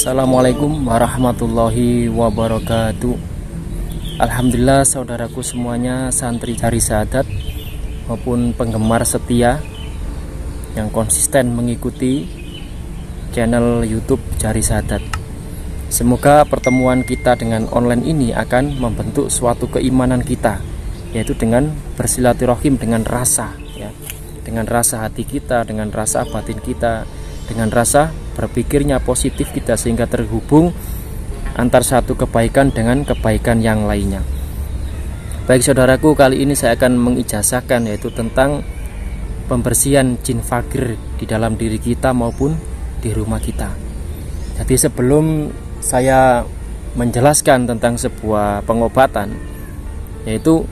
Assalamualaikum warahmatullahi wabarakatuh. Alhamdulillah saudaraku semuanya, santri Cari Syahadat maupun penggemar setia yang konsisten mengikuti channel YouTube Cari Syahadat. Semoga pertemuan kita dengan online ini akan membentuk suatu keimanan kita, yaitu dengan bersilaturahim dengan rasa ya, dengan rasa hati kita, dengan rasa batin kita, dengan rasa berpikirnya positif kita, sehingga terhubung antar satu kebaikan dengan kebaikan yang lainnya. Baik saudaraku, kali ini saya akan mengijazahkan yaitu tentang pembersihan jin fakir di dalam diri kita maupun di rumah kita. Jadi sebelum saya menjelaskan tentang sebuah pengobatan, yaitu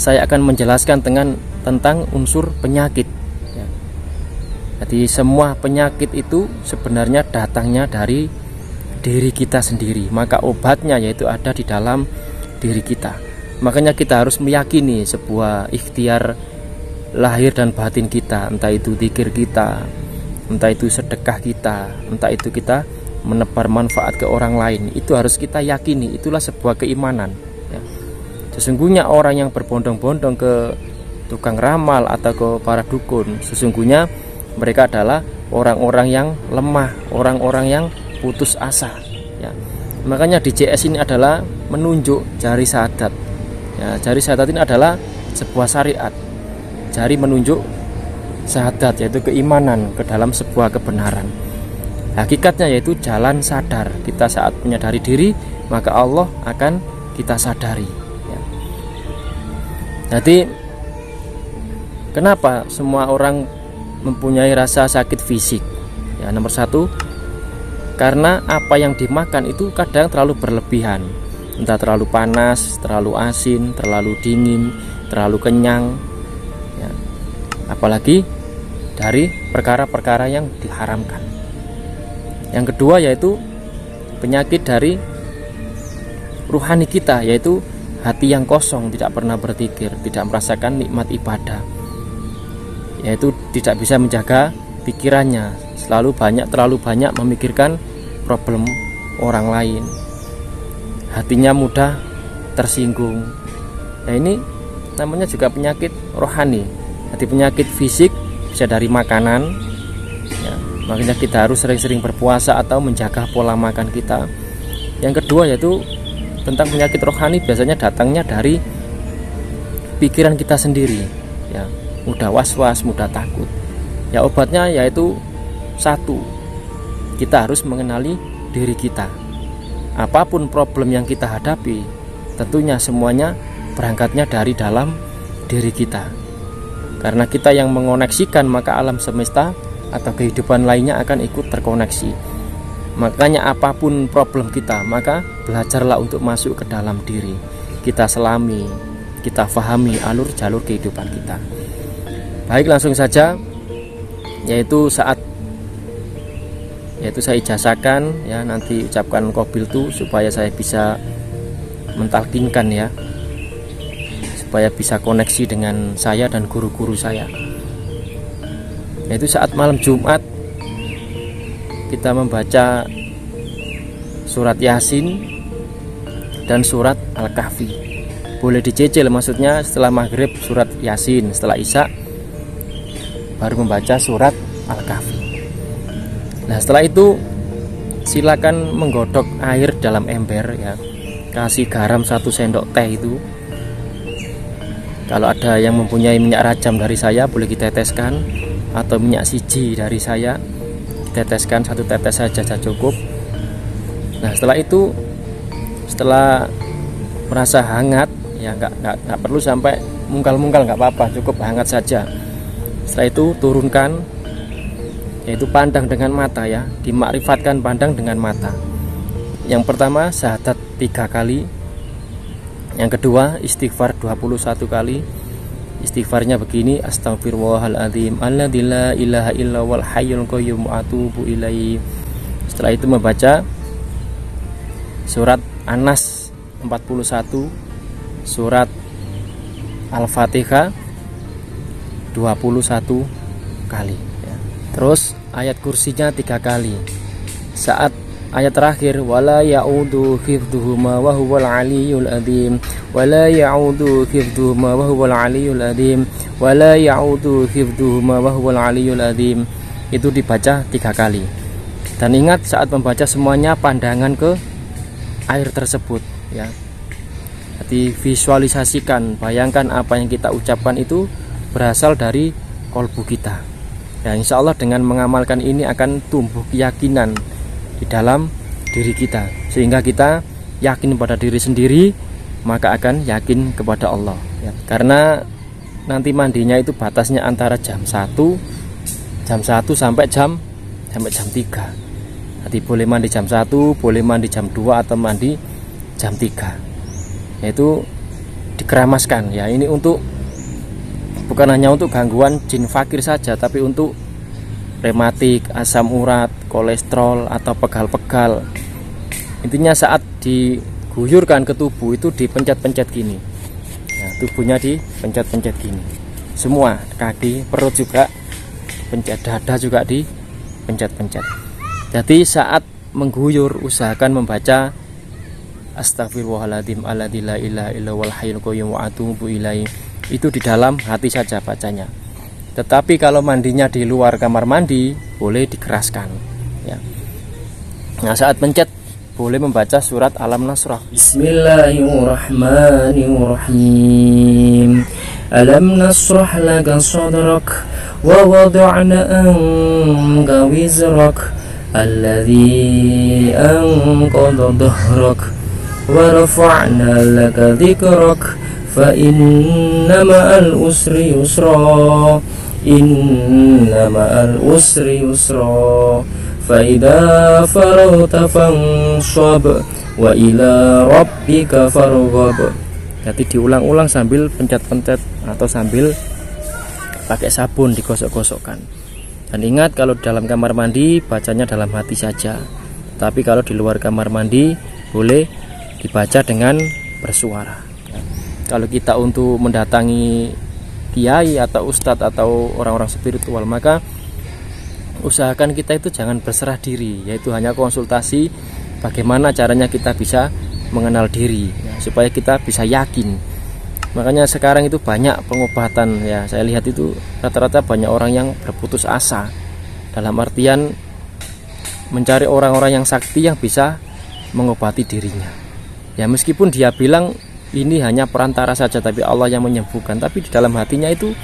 saya akan menjelaskan tentang unsur penyakit. Jadi semua penyakit itu sebenarnya datangnya dari diri kita sendiri, maka obatnya yaitu ada di dalam diri kita. Makanya kita harus meyakini sebuah ikhtiar lahir dan batin kita, entah itu zikir kita, entah itu sedekah kita, entah itu kita menebar manfaat ke orang lain, itu harus kita yakini, itulah sebuah keimanan ya. Sesungguhnya orang yang berbondong-bondong ke tukang ramal atau ke para dukun, sesungguhnya mereka adalah orang-orang yang lemah, orang-orang yang putus asa ya. Makanya di JS ini adalah menunjuk jari syahadat ya. Jari syahadat ini adalah sebuah syariat. Jari menunjuk syahadat, yaitu keimanan ke dalam sebuah kebenaran. Hakikatnya yaitu jalan sadar. Kita saat menyadari diri, maka Allah akan kita sadari ya. Jadi kenapa semua orang mempunyai rasa sakit fisik ya? Nomor satu, karena apa yang dimakan itu kadang terlalu berlebihan, entah terlalu panas, terlalu asin, terlalu dingin, terlalu kenyang ya. Apalagi dari perkara-perkara yang diharamkan. Yang kedua yaitu penyakit dari ruhani kita, yaitu hati yang kosong, tidak pernah berzikir, tidak merasakan nikmat ibadah, yaitu tidak bisa menjaga pikirannya, terlalu banyak memikirkan problem orang lain, hatinya mudah tersinggung. Nah, ini namanya juga penyakit rohani. Jadi penyakit fisik bisa dari makanan ya, makanya kita harus sering-sering berpuasa atau menjaga pola makan kita. Yang kedua yaitu tentang penyakit rohani, biasanya datangnya dari pikiran kita sendiri ya, mudah was-was, mudah takut ya. Obatnya yaitu satu, kita harus mengenali diri kita. Apapun problem yang kita hadapi, tentunya semuanya berangkatnya dari dalam diri kita. Karena kita yang mengoneksikan, maka alam semesta atau kehidupan lainnya akan ikut terkoneksi. Makanya apapun problem kita, maka belajarlah untuk masuk ke dalam diri. Kita selami, kita fahami alur jalur kehidupan kita. Baik, langsung saja, yaitu saya ijazahkan ya, nanti ucapkan qabiltu supaya saya bisa mentalkinkan ya, supaya bisa koneksi dengan saya dan guru-guru saya. Yaitu saat malam Jumat kita membaca surat Yasin dan surat Al-Kahfi. Boleh dicicil, maksudnya setelah maghrib surat Yasin, setelah Isya baru membaca surat Al-Kahfi. Nah, setelah itu silakan menggodok air dalam ember ya. Kasih garam 1 sendok teh itu. Kalau ada yang mempunyai minyak rajam dari saya, boleh diteteskan, atau minyak siji dari saya, diteteskan 1 tetes saja cukup. Nah, setelah itu, setelah merasa hangat ya, nggak perlu sampai mungkal-mungkal, nggak apa-apa, cukup hangat saja. Setelah itu turunkan, yaitu pandang dengan mata ya, dimakrifatkan pandang dengan mata. Yang pertama syahadat 3 kali, yang kedua istighfar 21 kali. Istighfarnya begini, astagfirullahaladzim alladzi la ilaha illa wal hayyul qayyum atubu ilaihi. Setelah itu membaca surat An-Nas 41, surat Al-Fatihah 21 kali ya. Terus ayat kursinya 3 kali. saat ayat terakhir, wala ya'udu hifdhuhuma wa huwal aliyyul adzim, wala ya'udu hifdhuhuma wa huwal aliyyul adzim, wala ya'udu hifdhuhuma wa huwal aliyyul adzim, itu dibaca 3 kali. Dan ingat saat membaca semuanya pandangan ke air tersebut ya. Jadi visualisasikan, bayangkan apa yang kita ucapkan itu berasal dari kolbu kita. Ya, insya Allah dengan mengamalkan ini akan tumbuh keyakinan di dalam diri kita, sehingga kita yakin pada diri sendiri, maka akan yakin kepada Allah ya. Karena nanti mandinya itu batasnya antara jam 1 sampai jam 3. Jadi boleh mandi jam 1, boleh mandi jam 2, atau mandi jam 3. Yaitu dikeramaskan ya. Ini untuk bukan hanya untuk gangguan jin fakir saja, tapi untuk rematik, asam urat, kolesterol, atau pegal-pegal. Intinya saat diguyurkan ke tubuh itu dipencet-pencet gini. Nah, tubuhnya dipencet-pencet gini. Semua, kaki, perut juga pencet, dada juga dipencet-pencet. Jadi saat mengguyur usahakan membaca Astaghfirullahaladzim alladzi la ilaha illa huwal hayyul qayyum wa atubu ilaihi. Itu di dalam hati saja bacanya. Tetapi kalau mandinya di luar kamar mandi, boleh dikeraskan ya. Nah, saat pencet boleh membaca surat Alam Nasrah. Bismillahirrahmanirrahim. Alam nasrah laka sadrak wa wada'na anka wizrak alladzi anqadha dhahrak wa rafa'na laka dhikrak fa inna ma'al usri yusra inna ma'al usri yusra fa idza faragta fansab wa ila rabbika farghab. Jadi diulang-ulang sambil pencet-pencet atau sambil pakai sabun digosok-gosokkan. Dan ingat, kalau dalam kamar mandi bacanya dalam hati saja. Tapi kalau di luar kamar mandi boleh dibaca dengan bersuara. Kalau kita untuk mendatangi kiai atau ustadz atau orang-orang spiritual, maka usahakan kita itu jangan berserah diri, yaitu hanya konsultasi bagaimana caranya kita bisa mengenal diri ya, supaya kita bisa yakin. Makanya sekarang itu banyak pengobatan ya, saya lihat itu rata-rata banyak orang yang berputus asa, dalam artian mencari orang-orang yang sakti yang bisa mengobati dirinya ya. Meskipun dia bilang ini hanya perantara saja, tapi Allah yang menyembuhkan, tapi di dalam hatinya itu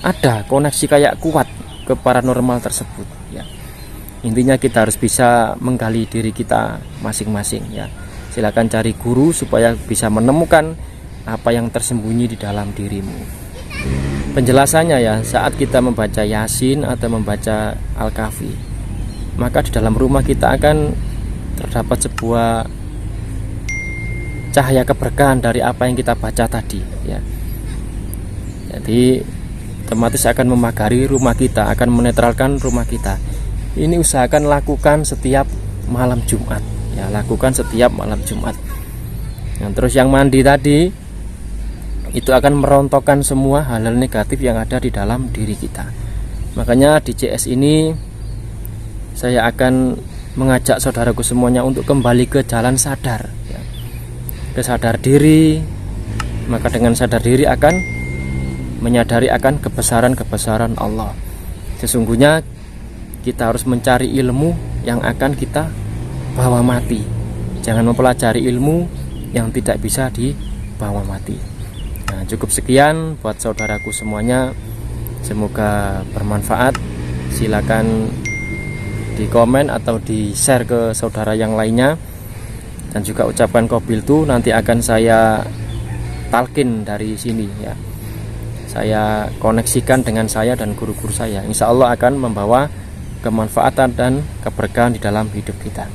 ada koneksi kayak kuat ke paranormal tersebut ya. Intinya kita harus bisa menggali diri kita masing-masing ya. Silakan cari guru supaya bisa menemukan apa yang tersembunyi di dalam dirimu. Penjelasannya ya, saat kita membaca Yasin atau membaca Al-Kahfi, maka di dalam rumah kita akan terdapat sebuah cahaya keberkahan dari apa yang kita baca tadi ya. Jadi otomatis akan memagari rumah kita, akan menetralkan rumah kita. Ini usahakan lakukan setiap malam Jumat ya, lakukan setiap malam Jumat. Nah, terus yang mandi tadi itu akan merontokkan semua hal-hal negatif yang ada di dalam diri kita. Makanya di CS ini saya akan mengajak saudaraku semuanya untuk kembali ke jalan sadar ya. Ke sadar diri. Maka dengan sadar diri akan menyadari akan kebesaran-kebesaran Allah. Sesungguhnya kita harus mencari ilmu yang akan kita bawa mati. Jangan mempelajari ilmu yang tidak bisa dibawa mati. Nah, cukup sekian buat saudaraku semuanya. Semoga bermanfaat. Silakan di komen atau di share ke saudara yang lainnya. Dan juga ucapan qabiltu nanti akan saya talkin dari sini ya. Saya koneksikan dengan saya dan guru-guru saya. Insya Allah akan membawa kemanfaatan dan keberkahan di dalam hidup kita.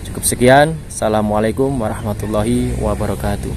Cukup sekian. Assalamualaikum warahmatullahi wabarakatuh.